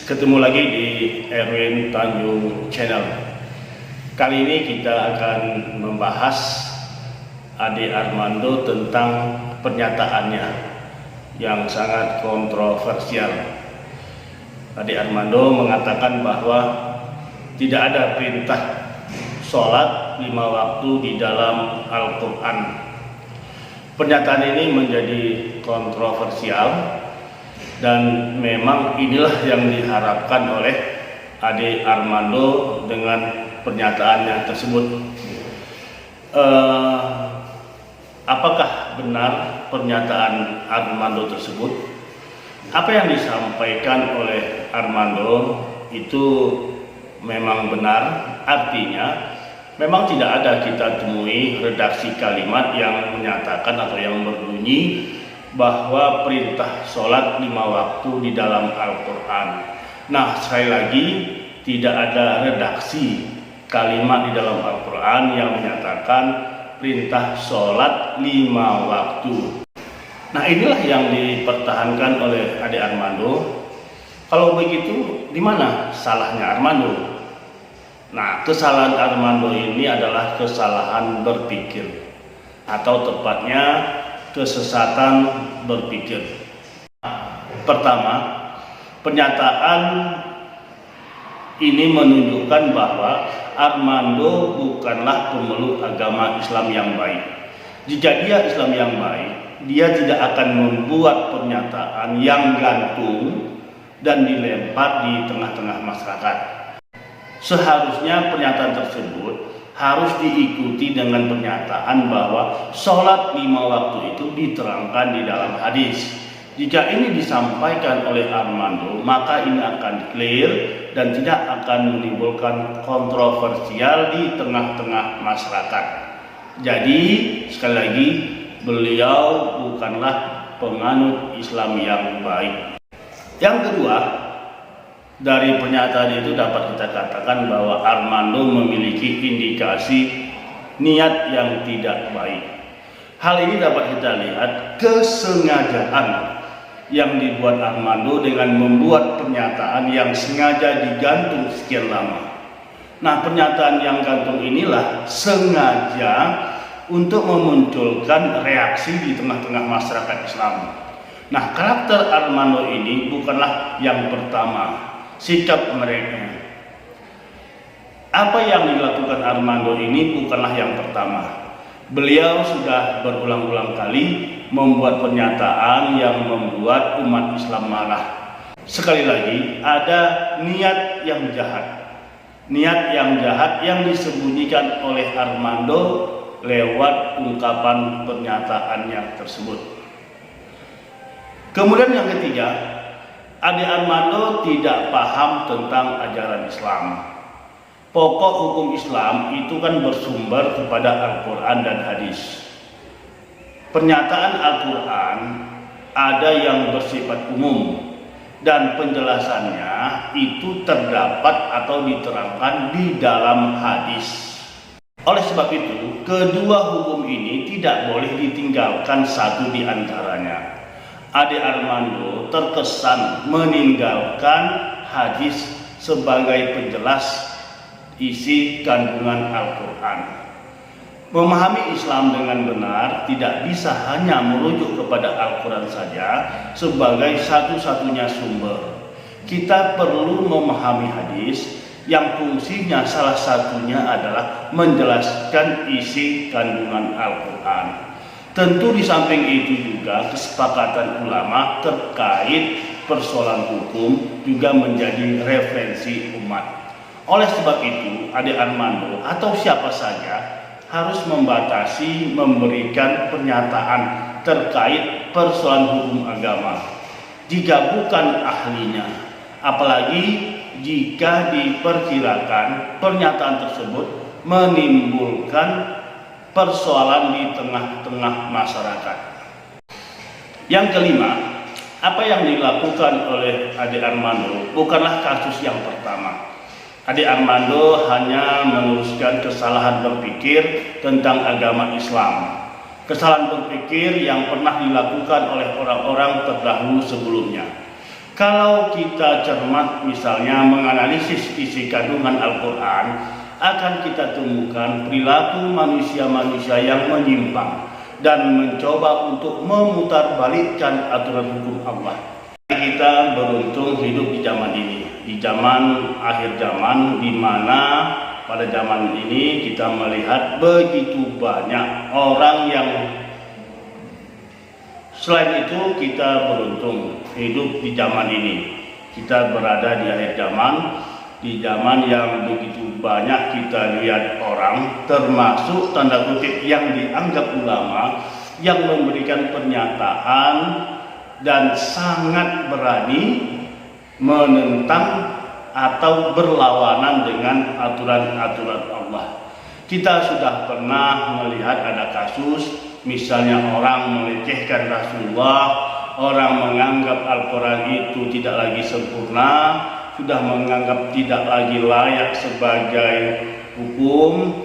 Ketemu lagi di Erwin Tanjung Channel. Kali ini kita akan membahas Ade Armando tentang pernyataannya yang sangat kontroversial. Ade Armando mengatakan bahwa tidak ada perintah sholat 5 waktu di dalam Al-Quran. Pernyataan ini menjadi kontroversial dan memang inilah yang diharapkan oleh Ade Armando dengan pernyataannya tersebut. Apakah benar pernyataan Armando tersebut? Apa yang disampaikan oleh Armando itu memang benar, artinya memang tidak ada kita temui redaksi kalimat yang menyatakan atau yang berbunyi bahwa perintah sholat 5 waktu di dalam Al-Quran. Nah, sekali lagi tidak ada redaksi kalimat di dalam Al-Quran yang menyatakan perintah sholat 5 waktu. Nah, inilah yang dipertahankan oleh Ade Armando. Kalau begitu, di mana salahnya Armando? Nah, kesalahan Armando ini adalah kesalahan berpikir, atau tepatnya kesesatan berpikir. Pertama, pernyataan ini menunjukkan bahwa Armando bukanlah pemeluk agama Islam yang baik. Jika dia Islam yang baik, dia tidak akan membuat pernyataan yang gantung dan dilempar di tengah-tengah masyarakat. Seharusnya pernyataan tersebut harus diikuti dengan pernyataan bahwa sholat 5 waktu itu diterangkan di dalam hadis. Jika ini disampaikan oleh Armando, maka ini akan clear dan tidak akan menimbulkan kontroversial di tengah-tengah masyarakat. Jadi sekali lagi, beliau bukanlah penganut Islam yang baik. Yang kedua, dari pernyataan itu dapat kita katakan bahwa Armando memiliki indikasi niat yang tidak baik. Hal ini dapat kita lihat kesengajaan yang dibuat Armando dengan membuat pernyataan yang sengaja digantung sekian lama. Nah, pernyataan yang gantung inilah sengaja untuk memunculkan reaksi di tengah-tengah masyarakat Islam. Nah, karakter Armando ini bukanlah yang pertama. Sikap mereka, apa yang dilakukan Armando ini bukanlah yang pertama. Beliau sudah berulang-ulang kali membuat pernyataan yang membuat umat Islam marah. Sekali lagi, ada niat yang jahat. Niat yang jahat yang disembunyikan oleh Armando lewat ungkapan pernyataannya tersebut. Kemudian yang ketiga, Ade Armando tidak paham tentang ajaran Islam. Pokok hukum Islam itu kan bersumber kepada Al-Quran dan hadis. Pernyataan Al-Quran ada yang bersifat umum dan penjelasannya itu terdapat atau diterangkan di dalam hadis. Oleh sebab itu, kedua hukum ini tidak boleh ditinggalkan satu di antaranya. Ade Armando terkesan meninggalkan hadis sebagai penjelas isi kandungan Al-Quran. Memahami Islam dengan benar tidak bisa hanya merujuk kepada Al-Quran saja sebagai satu-satunya sumber. Kita perlu memahami hadis yang fungsinya salah satunya adalah menjelaskan isi kandungan Al-Quran. Tentu di samping itu juga kesepakatan ulama terkait persoalan hukum juga menjadi referensi umat. Oleh sebab itu, Ade Armando atau siapa saja harus membatasi memberikan pernyataan terkait persoalan hukum agama jika bukan ahlinya. Apalagi jika diperkirakan pernyataan tersebut menimbulkan persoalan di tengah-tengah masyarakat. Yang kelima, apa yang dilakukan oleh Ade Armando bukanlah kasus yang pertama. Ade Armando hanya meneruskan kesalahan berpikir tentang agama Islam. Kesalahan berpikir yang pernah dilakukan oleh orang-orang terdahulu sebelumnya. Kalau kita cermat misalnya menganalisis isi kandungan Al-Quran, akan kita temukan perilaku manusia-manusia yang menyimpang dan mencoba untuk memutarbalikkan aturan hukum Allah. Kita beruntung hidup di zaman ini, di zaman akhir zaman, di mana pada zaman ini kita melihat begitu banyak orang yang, selain itu kita beruntung hidup di zaman ini. Kita berada di akhir zaman, di zaman yang begitu banyak kita lihat orang, termasuk tanda kutip yang dianggap ulama, yang memberikan pernyataan dan sangat berani menentang atau berlawanan dengan aturan-aturan Allah. Kita sudah pernah melihat ada kasus, misalnya orang melecehkan Rasulullah, orang menganggap Al-Quran itu tidak lagi sempurna, sudah menganggap tidak lagi layak sebagai hukum.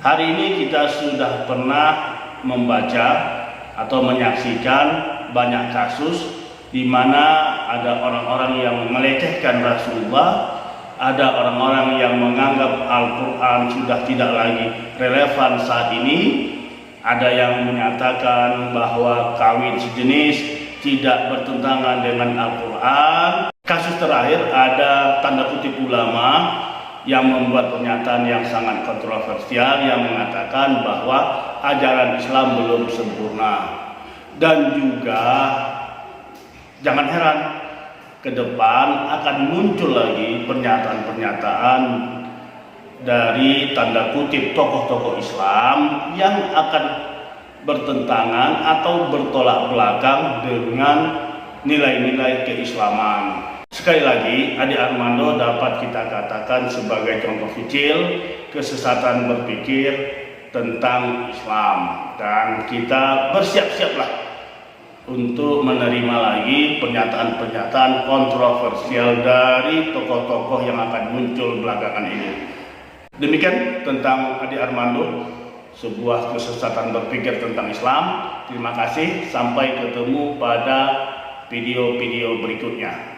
Hari ini kita sudah pernah membaca atau menyaksikan banyak kasus di mana ada orang-orang yang melecehkan Rasulullah, ada orang-orang yang menganggap Al-Quran sudah tidak lagi relevan saat ini, ada yang menyatakan bahwa kawin sejenis tidak bertentangan dengan Al-Quran. Kasus terakhir ada tanda kutip ulama yang membuat pernyataan yang sangat kontroversial, yang mengatakan bahwa ajaran Islam belum sempurna. Dan juga jangan heran, ke depan akan muncul lagi pernyataan-pernyataan dari tanda kutip tokoh-tokoh Islam yang akan bertentangan atau bertolak belakang dengan nilai-nilai keislaman. Sekali lagi, Ade Armando dapat kita katakan sebagai contoh kecil kesesatan berpikir tentang Islam, dan kita bersiap-siaplah untuk menerima lagi pernyataan-pernyataan kontroversial dari tokoh-tokoh yang akan muncul belakangan ini. Demikian tentang Ade Armando, sebuah kesesatan berpikir tentang Islam. Terima kasih, sampai ketemu pada video-video berikutnya.